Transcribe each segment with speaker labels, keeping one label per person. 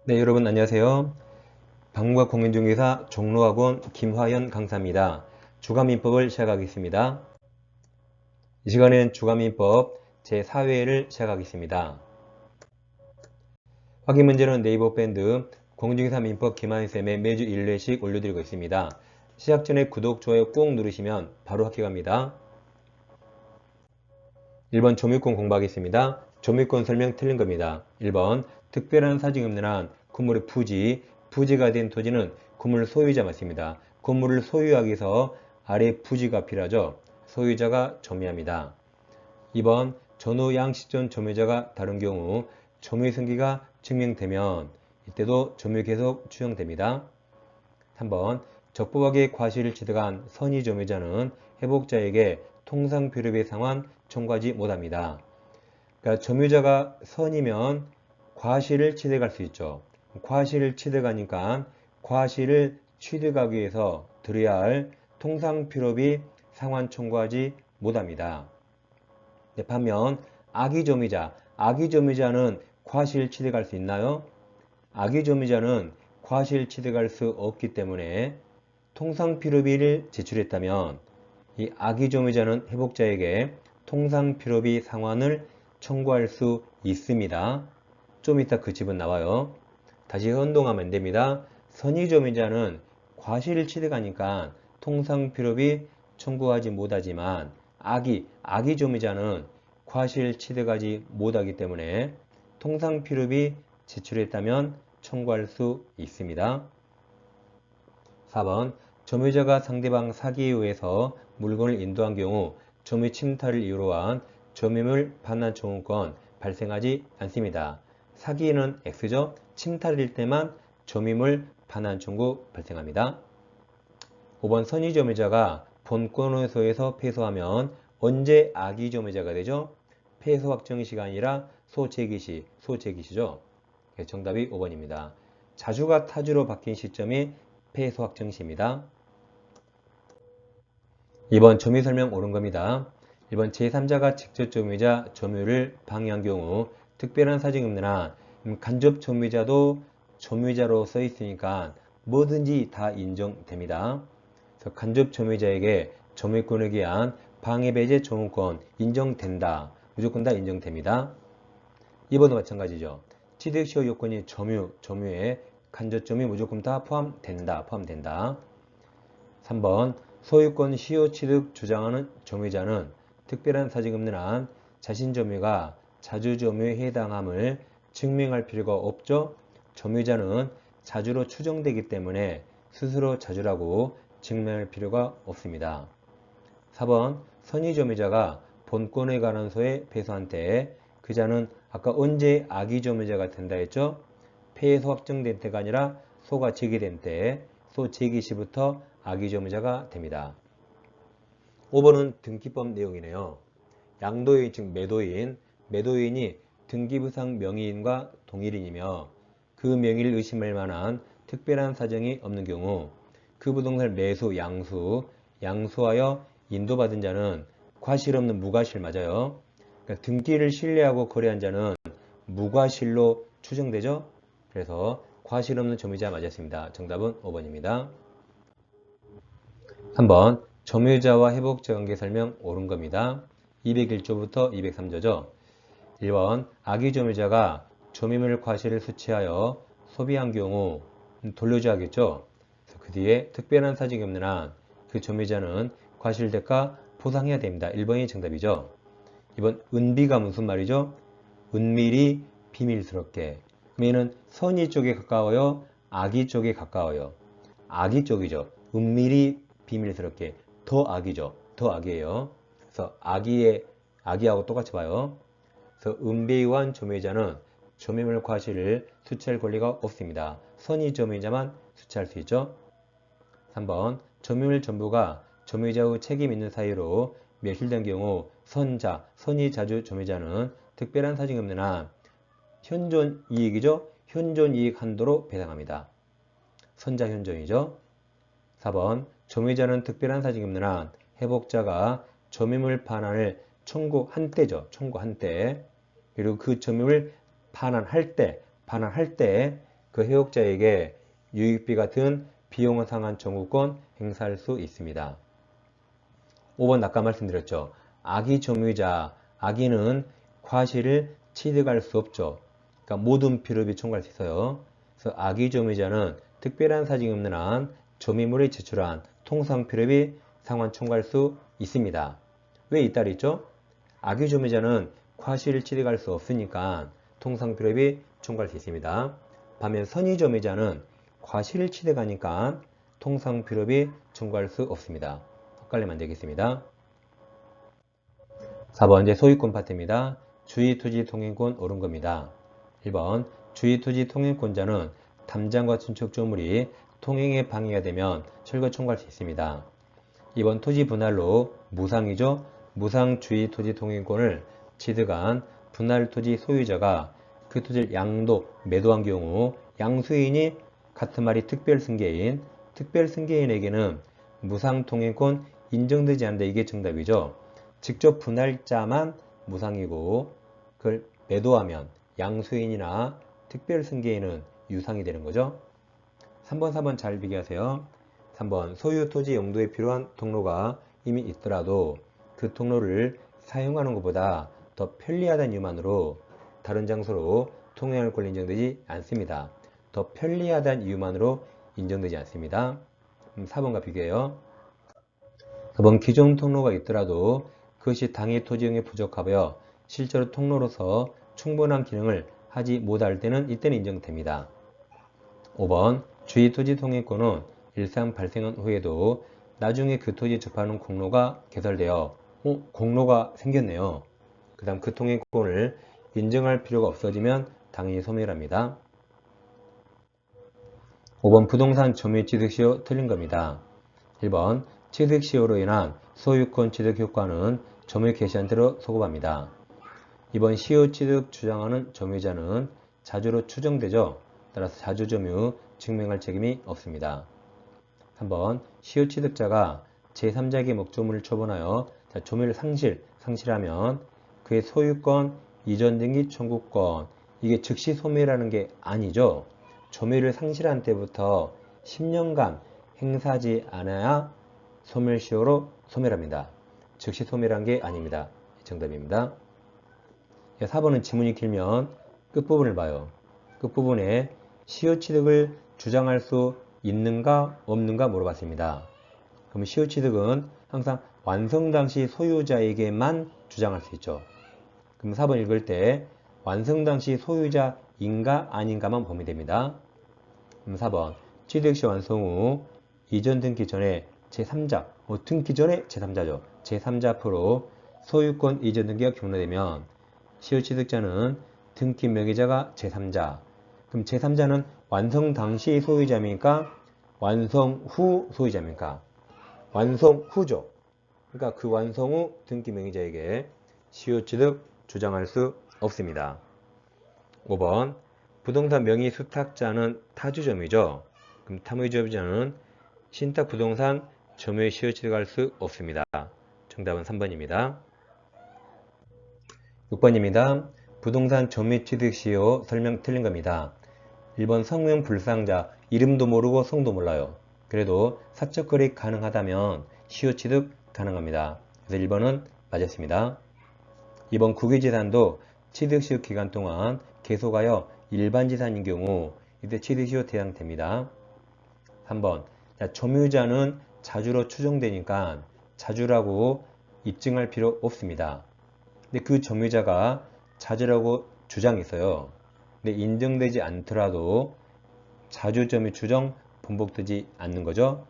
Speaker 1: 네, 여러분 안녕하세요. 방문과 공인중개사 종로학원 김화연 강사입니다. 주가민법을 시작하겠습니다. 이 시간에는 주가민법 제4회를 시작하겠습니다. 확인 문제는 네이버 밴드 공인중개사 민법 김화연쌤의 매주 1회씩 올려드리고 있습니다. 시작 전에 구독, 좋아요 꼭 누르시면 바로 합격합니다. 1번 점유권 공부하겠습니다. 점유권 설명 틀린 겁니다. 1번 특별한 사정이 없는 한 건물의 부지가 된 토지는 건물 소유자 맞습니다. 건물을 소유하기 위해서 아래 부지가 필요하죠. 소유자가 점유합니다. 2번 전후 양시전 점유자가 다른 경우 점유 승계가 증명되면 이때도 점유 계속 추정됩니다. 3번 적법하게 과실을 취득한 선의 점유자는 회복자에게 통상비료배 상환 청구하지 못합니다. 그러니까 점유자가 선이면 과실을 취득할 수 있죠. 과실을 취득하니까 과실을 취득하기 위해서 들여야 할 통상필요비 상환 청구하지 못합니다. 반면 악의점유자는 과실 취득할 수 있나요? 악의점유자는 과실 취득할 수 없기 때문에 통상필요비를 제출했다면 이 악의점유자는 회복자에게 통상필요비 상환을 청구할 수 있습니다. 좀 이따 그 집은 나와요. 다시 혼동하면 안됩니다. 선의점유자는 과실을 취득하니까 통상필요비 청구하지 못하지만 악의점유자는 과실 취득하지 못하기 때문에 통상필요비 제출했다면 청구할 수 있습니다. 4번 점유자가 상대방 사기에 의해서 물건을 인도한 경우 점유 침탈을 이유로 한 점유물 반환 청구권 발생하지 않습니다. 사기는 X죠. 침탈일 때만 점유물 반환 청구 발생합니다. 5번 선의점유자가 본권소에서 패소하면 언제 악의점유자가 되죠? 패소 확정 시가 아니라 소재기시죠. 정답이 5번입니다. 자주가 타주로 바뀐 시점이 패소 확정 시입니다. 2번 점유 설명 옳은 겁니다. 1번 제3자가 직접 점유자 점유를 방해한 경우 특별한 사정이 없는 한 간접 점유자도 점유자로 써 있으니까 뭐든지 다 인정됩니다. 그래서 간접 점유자에게 점유권을 기한 방해배제 점유권 인정된다. 무조건 다 인정됩니다. 2번도 마찬가지죠. 취득시효 요건이 점유에 간접점유 무조건 다 포함된다. 3번 소유권 시효 취득 주장하는 점유자는 특별한 사정이 없는 한 자신 점유가 자주 점유에 해당함을 증명할 필요가 없죠. 점유자는 자주로 추정되기 때문에 스스로 자주라고 증명할 필요가 없습니다. 4번 선의점유자가 본권에 관한 소에 패소한 때 그 자는 아까 언제 악의점유자가 된다 했죠? 패소 확정된 때가 아니라 소가 제기된 때, 소 제기 시부터 악의점유자가 됩니다. 5번은 등기법 내용이네요. 양도인 즉 매도인이 등기부상 명의인과 동일인이며 그 명의를 의심할 만한 특별한 사정이 없는 경우 그 부동산을 매수, 양수하여 인도받은 자는 과실 없는 무과실 맞아요. 그러니까 등기를 신뢰하고 거래한 자는 무과실로 추정되죠. 그래서 과실 없는 점유자 맞았습니다. 정답은 5번입니다. 3번 점유자와 회복자 관계 설명 옳은 겁니다. 201조부터 203조죠. 1번 악의점유자가 점유물 과실을 수취하여 소비한 경우 돌려줘야 하겠죠. 그 뒤에 특별한 사정이 없는 한 그 점유자는 과실 대가 보상해야 됩니다. 1번이 정답이죠. 2번 은비가 무슨 말이죠? 은밀히 비밀스럽게. 그러면 선의 쪽에 가까워요? 악의 쪽에 가까워요? 악의 쪽이죠. 은밀히 비밀스럽게. 더 악이죠. 더 악이에요. 그래서 악의하고 똑같이 봐요. 그래서 은비의한 점유자는 점유물 과실을 수취할 권리가 없습니다. 선의 점유자만 수취할 수 있죠. 3번 점유물 전부가 점유자의 책임 있는 사유로 멸실된 경우 선의 자주 점유자는 특별한 사정이 없는 한 현존이익이죠. 현존이익 한도로 배상합니다. 선자 현존이죠. 4번 점유자는 특별한 사정이 없는 한 회복자가 점유물 반환을 청구한 때죠. 청구한 때. 그리고 그 점유물 반환할 때 그 해옥자에게 유익비 같은 비용을 상한 청구권 행사할 수 있습니다. 5번 아까 말씀드렸죠. 악의 점유자, 악의는 과실을 취득할 수 없죠. 그러니까 모든 필요비 청구할 수 있어요. 그래서 악의 점유자는 특별한 사정이 없는 한 점유물이 제출한 통상 필요비 상환 청구할 수 있습니다. 왜 이따로 있죠? 악의 점유자는 과실을 취득할 수 없으니까 통상 필요비 청구할 수 있습니다. 반면 선의 점유자는 과실을 취득하니까 통상 필요비 청구할 수 없습니다. 헷갈리면 안 되겠습니다. 4번 이제 소유권 파트입니다. 주의토지 통행권 옳은 겁니다. 1번 주의토지 통행권자는 담장과 친척조물이 통행에 방해가 되면 철거 청구할 수 있습니다. 2번 토지 분할로 무상이죠. 무상 주의토지 통행권을 취득한 분할 토지 소유자가 그 토지를 양도, 매도한 경우 양수인이 같은 말이 특별승계인, 특별승계인에게는 무상통행권 인정되지 않는다. 이게 정답이죠. 직접 분할자만 무상이고 그걸 매도하면 양수인이나 특별승계인은 유상이 되는 거죠. 3번, 4번 잘 비교하세요. 3번 소유 토지 용도에 필요한 통로가 이미 있더라도 그 통로를 사용하는 것보다 더 편리하다는 이유만으로 다른 장소로 통행할 권리 인정되지 않습니다. 더 편리하다는 이유만으로 인정되지 않습니다. 4번과 비교해요. 4번 기존 통로가 있더라도 그것이 당해 토지용에 부적하여 실제로 통로로서 충분한 기능을 하지 못할 때는 이때는 인정됩니다. 5번 주의 토지 통행권은 일상 발생한 후에도 나중에 그 토지에 접하는 공로가 개설되어 공로가 생겼네요. 그 다음 그 통행권을 인정할 필요가 없어지면 당연히 소멸합니다. 5번 부동산 점유 취득 시효 틀린 겁니다. 1번 취득 시효로 인한 소유권 취득 효과는 점유 개시한테로 소급합니다. 2번 시효 취득 주장하는 점유자는 자주로 추정되죠. 따라서 자주 점유 증명할 책임이 없습니다. 3번 시효 취득자가 제3자에게 목조물을 처분하여 조물을 상실하면 그의 소유권 이전 등기 청구권 이게 즉시 소멸하는 게 아니죠. 조물을 상실한 때부터 10년간 행사하지 않아야 소멸시효로 소멸합니다. 즉시 소멸한 게 아닙니다. 정답입니다. 4번은 지문이 길면 끝부분을 봐요. 끝부분에 시효 취득을 주장할 수 있는가 없는가 물어봤습니다. 그럼 시효 취득은 항상 완성 당시 소유자에게만 주장할 수 있죠. 그럼 4번 읽을 때 완성 당시 소유자인가 아닌가만 보면 됩니다. 그럼 4번 취득 시 완성 후 이전 등기 전에 제3자, 등기 전에 제3자죠. 제3자 앞으로 소유권 이전 등기가 경로되면 시효 취득자는 등기 명의자가 제3자. 그럼 제3자는 완성 당시 소유자입니까? 완성 후 소유자입니까? 완성 후죠. 그러니까 그 완성 후 등기 명의자에게 시효 취득 주장할 수 없습니다. 5번 부동산 명의 수탁자는 타주점이죠. 그럼 타무점자는 신탁 부동산 점유에 시효 취득할 수 없습니다. 정답은 3번입니다. 6번입니다. 부동산 점유 취득 시효 설명 틀린 겁니다. 1번 성명 불상자 이름도 모르고 성도 몰라요. 그래도 사적 거래 가능하다면 시효 취득 가능합니다. 그래서 1번은 맞았습니다. 2번 국유재산도 취득 시효 기간 동안 계속하여 일반 재산인 경우 이때 취득 시효 대상됩니다. 3번 점유자는 자주로 추정되니까 자주라고 입증할 필요 없습니다. 근데 그 점유자가 자주라고 주장했어요. 근데 인정되지 않더라도 자주 점유 추정 번복되지 않는 거죠.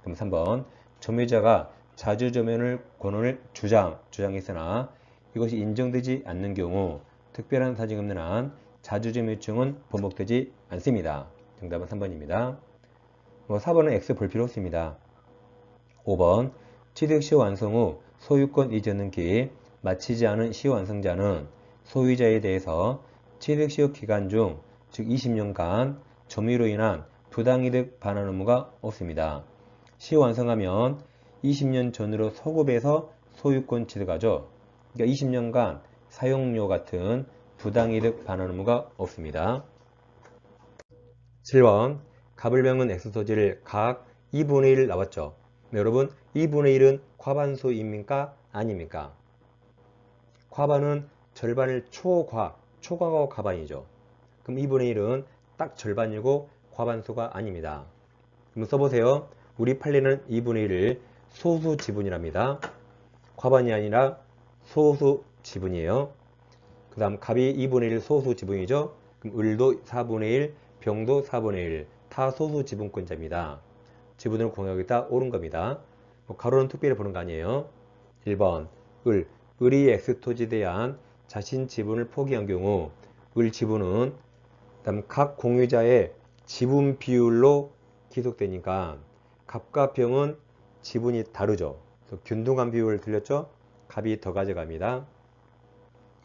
Speaker 1: 그럼 3번 점유자가 자주 점유를 권한을 주장했으나 이것이 인정되지 않는 경우 특별한 사정이 없는 한 자주 점유증은 번복되지 않습니다. 정답은 3번입니다. 4번은 X 볼 필요 없습니다. 5번 취득 시효 완성 후 소유권 이전 등기 마치지 않은 시효 완성자는 소유자에 대해서 취득 시효 기간 중 즉 20년간 점유로 인한 부당이득 반환 의무가 없습니다. 시효 완성하면 20년 전으로 소급해서 소유권 취득하죠. 그러니까 20년간 사용료 같은 부당이득 반환 의무가 없습니다. 7번 갑을병은 X소지를 각 2분의 1 나왔죠. 여러분 2분의 1은 과반수입니까? 아닙니까? 과반은 절반을 초과가 과반이죠. 그럼 2분의 1은 딱 절반이고 과반수가 아닙니다. 그럼 써보세요. 우리 판례는 2분의 1을 소수 지분이랍니다. 과반이 아니라 소수 지분이에요. 그 다음 갑이 2분의 1 소수 지분이죠. 그럼 을도 4분의 1, 병도 4분의 1, 다 소수 지분권자입니다. 지분을 공유하겠다 옳은 겁니다. 가로는 특별히 보는 거 아니에요. 1번 을이 X토지에 대한 자신 지분을 포기한 경우 을 지분은 각 공유자의 지분 비율로 기속되니까 갑과 병은 지분이 다르죠. 그래서 균등한 비율을 들렸죠. 갑이 더 가져갑니다.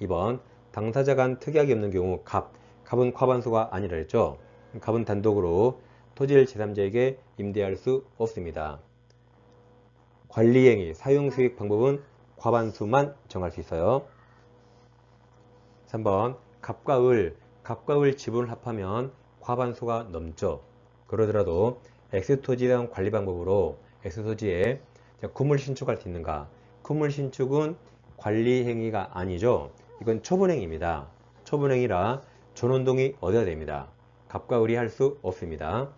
Speaker 1: 2번 당사자 간 특약이 없는 경우 갑은 과반수가 아니라 했죠. 갑은 단독으로 토지를 제3자에게 임대할 수 없습니다. 관리행위, 사용수익 방법은 과반수만 정할 수 있어요. 3번 갑과 을 지분을 합하면 과반수가 넘죠. 그러더라도 X토지에 대한 관리 방법으로 X토지에 구물 신축할 수 있는가? 구물 신축은 관리 행위가 아니죠. 이건 처분행위입니다. 처분행위라 전원동의 얻어야 됩니다. 갑과 을이 할 수 없습니다.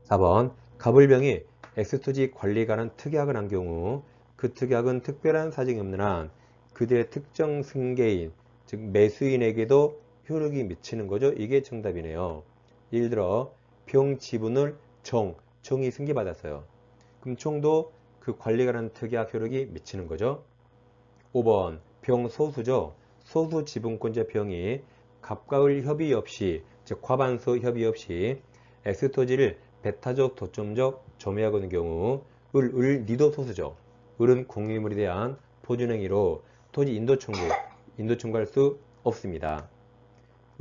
Speaker 1: 4번 갑을병이 X토지 관리에 관한 특약을 한 경우 그 특약은 특별한 사정이 없는 한 그들의 특정 승계인, 즉 매수인에게도 효력이 미치는 거죠. 이게 정답이네요. 예를 들어 병 지분을 정이 승계받았어요. 그럼 정도 그 관리에 관한 특약 효력이 미치는 거죠. 5번 병 소수죠. 소수 지분권자 병이 갑과 을 협의 없이, 즉 과반수 협의 없이 X토지를 배타적 도점적 점유하고는 경우 니도 소수죠. 을은 공유물에 대한 보존행위로 토지 인도 청구할 수 없습니다.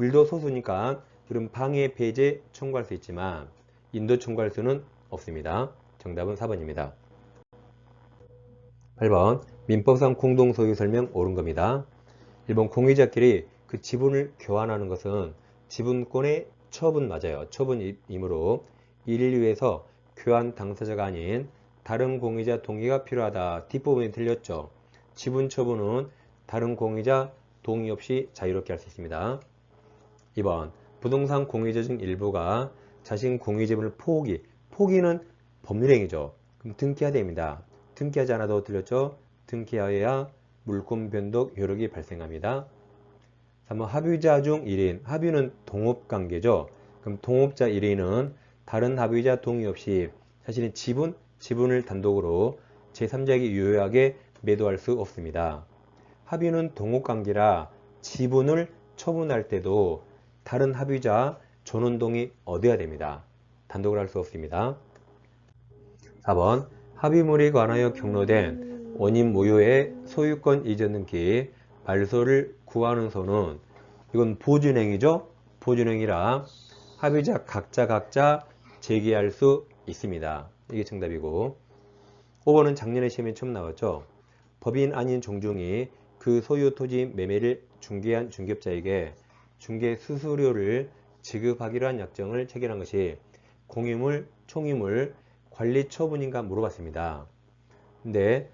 Speaker 1: 을도 소수니까 을은 방해 폐제 청구할 수 있지만 인도 청구할 수는 없습니다. 정답은 4번입니다. 8번 민법상 공동소유 설명 옳은 겁니다. 1번 공유자끼리 그 지분을 교환하는 것은 지분권의 처분 맞아요. 처분이므로 이를 위해서 교환 당사자가 아닌 다른 공유자 동의가 필요하다. 뒷부분이 틀렸죠. 지분 처분은 다른 공유자 동의 없이 자유롭게 할 수 있습니다. 2번 부동산 공유자 중 일부가 자신 공유 지분을 포기는 법률행위죠. 그럼 등기해야 됩니다. 등기하지 않아도 틀렸죠. 등기하여야 물권 변동 효력이 발생합니다. 3번 합의자 중 1인, 합의는 동업관계죠. 그럼 동업자 1인은 다른 합의자 동의 없이 자신의 지분을 단독으로 제3자에게 유효하게 매도할 수 없습니다. 합의는 동업관계라 지분을 처분할 때도 다른 합의자 전원동의 얻어야 됩니다. 단독으로 할 수 없습니다. 4번 합의물에 관하여 경로된 원인 무효의 소유권 이전 등기 말소를 구하는 소는 이건 보증행위죠. 보증행위라 합의자 각자 제기할 수 있습니다. 이게 정답이고 5번은 작년에 시험에 처음 나왔죠. 법인 아닌 종중이 그 소유 토지 매매를 중개한 중개업자에게 중개 수수료를 지급하기로 한 약정을 체결한 것이 공유물, 총유물, 관리 처분인가 물어봤습니다. 근데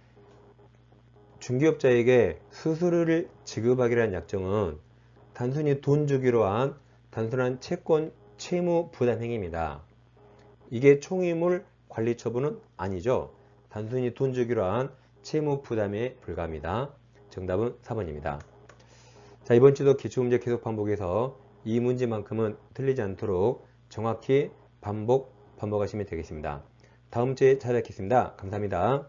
Speaker 1: 중개업자에게 수수료를 지급하기로 한 약정은 단순히 돈 주기로 한 단순한 채권 채무 부담 행위입니다. 이게 총유물 관리 처분은 아니죠. 단순히 돈 주기로 한 채무 부담에 불과합니다. 정답은 4번입니다. 자, 이번 주도 기출문제 계속 반복해서 이 문제만큼은 틀리지 않도록 정확히 반복하시면 되겠습니다. 다음 주에 찾아뵙겠습니다. 감사합니다.